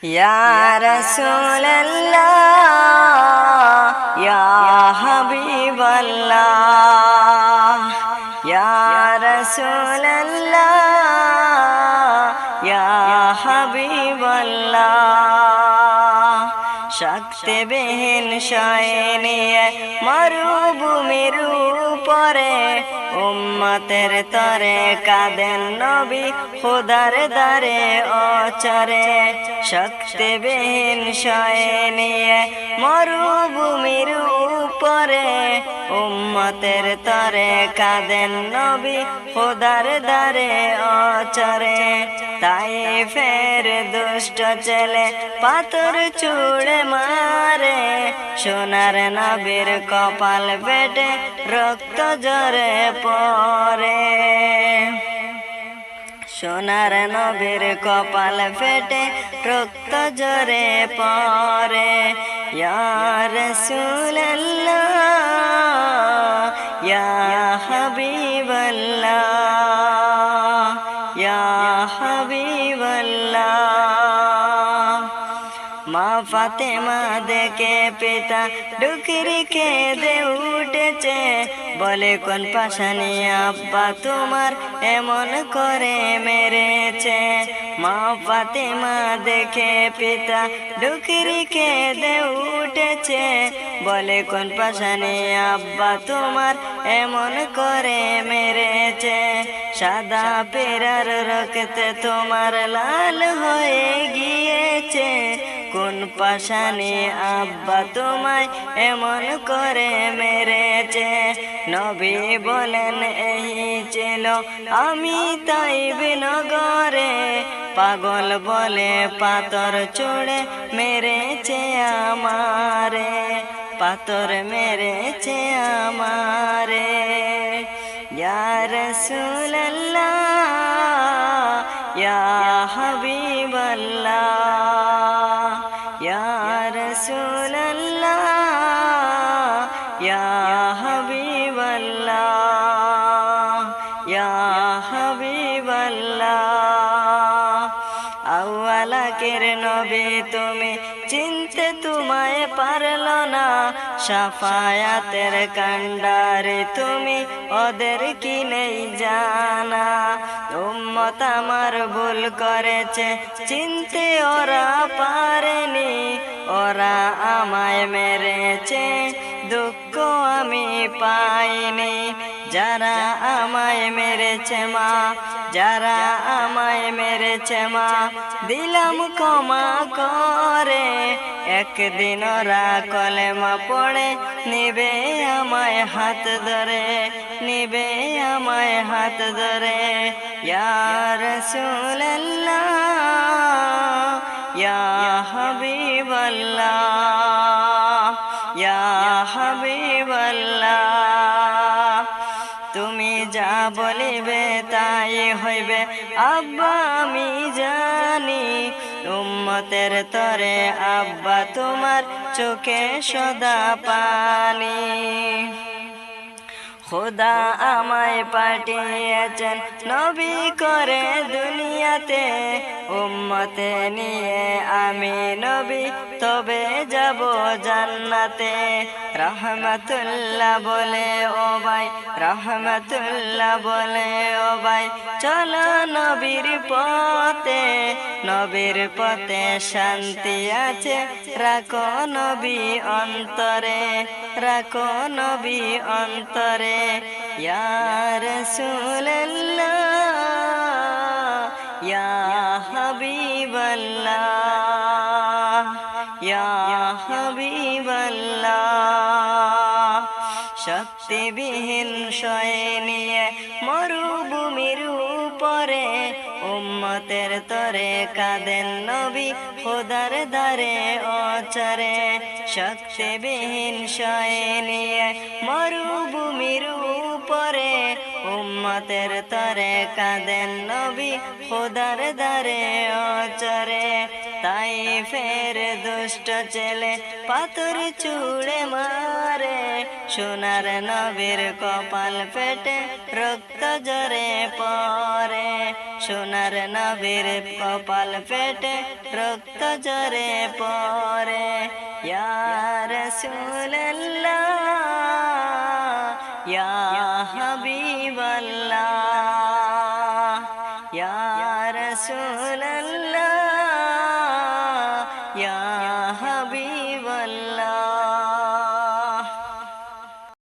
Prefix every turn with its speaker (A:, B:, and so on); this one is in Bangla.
A: ইয়া রাসূলুল্লাহ ইয়া হাবিবাল্লাহ ইয়া রাসূলুল্লাহ ইয়া হাবিবাল্লাহ শক্তিবিহীন সৈনিয়ে মরুভূমির উপরে উম্মতের তরে কাঁদেন নবী খোদার দারে অচরে শক্তিবিহীন সৈনিয়ে মরুভূমির উপরে উম্মতের তরে কাঁদেন নবী খোদার দারে অচরে তাইফের দুষ্ট ছেলে পাথর ছুঁড়ে মারে সোনার নবীর কপাল বেটে রক্ত ঝরে পড়ে সোনার নবীর কপাল ফেটে রক্ত ঝরে পড়ে ইয়া রাসূলুল্লাহ ইয়া হাবিবাল্লাহ ইয়া হাবিবাল্লাহ মা ফাতেমা দেখে পিতা ডুকরি কেঁদে উঠেছে বলে কোন পাশানি আব্বা তোমার এমন করে মেরেছে মা ফাতেমা দেখে পিতা ডুকরি কেঁদে উঠেছে বলে কোন পাশানি আব্বা তোমার এমন করে মেরেছে সাদা পেরার রক্তে তোমার লাল হয়ে গিয়েছে কোন পাশানি আব্বা তোমায় এমন করে মেরেছে নবী বলেন এই ছিল আমি তাইব নগরে পাগল বলে পাথর ছুঁড়ে মেরেছে আমারে পাথর মেরেছে আমারে ইয়া রাসূলুল্লাহ ইয়া হাবিবাল্লাহ ইয়া রাসূলুল্লাহ ইয়া হাবিবাল্লাহ ইয়া হাবিবাল্লাহ আউয়ালাকের নবী তুমি চিনতে তোমায় পারল না শাফায়াতের কান্ডারে তুমি ওদের কি নেই জানা উম্মত আমার ভুল করেছে চিনতে ওরা পারেনি ওরা আমায় মেরেছে দুঃখ আমি পাইনি যারা আমায় মেরেছে মা যারা আমায় মেরেছে মা দিলাম ক্ষমা করে একদিন ওরা কলেমা পড়ে নিবে আমায় হাত ধরে নিবে আমায় হাত ধরে ইয়া রাসূলুল্লাহ ইয়া হাবিবাল্লাহ ইয়া হাবিবাল্লাহ তুমি যা বলিবে তাই হইবে আব্বা আমি জানি উম্মতের তরে আব্বা তোমার চোখে সদা পানি খোদা আমায় পাঠিয়েছেন নবী করে দুনিয়াতে উম্মতে নিয়ে আমি নবী তবে যাব জান্নাতে রহমাতুল্লাহ বলে ও ভাই রহমাতুল্লাহ বলে ও ভাই চলো নবীর পথে শান্তি আছে রাখো নবী অন্তরে রাখো নবী অন্তরে ইয়া রাসূলুল্লাহ ইয়া হাবিবাল্লাহ ইয়া হাবিবাল্লাহ শক্তিবিহীন সৈনিয়ে মরুভূমির উপরে উম্মতের তরে কাঁদেন নবী খোদার দারে অচরে শক্তিবিহীন সৈনিয়ে মরুভূমির উপরে উম্মতের তরে কাঁদেন নবী খোদার দারে অচরে তাই ফের দুষ্ট ছেলে পাথর ছুঁড়ে মারে সোনার নবীর কপাল ফেটে রক্ত ঝরে পড়ে সোনার নবীর কপাল ফেটে রক্ত ঝরে পড়ে ইয়া রাসূলুল্লাহ ইয়া হাবিবাল্লাহ ইয়া রাসূলুল্লাহ ইয়া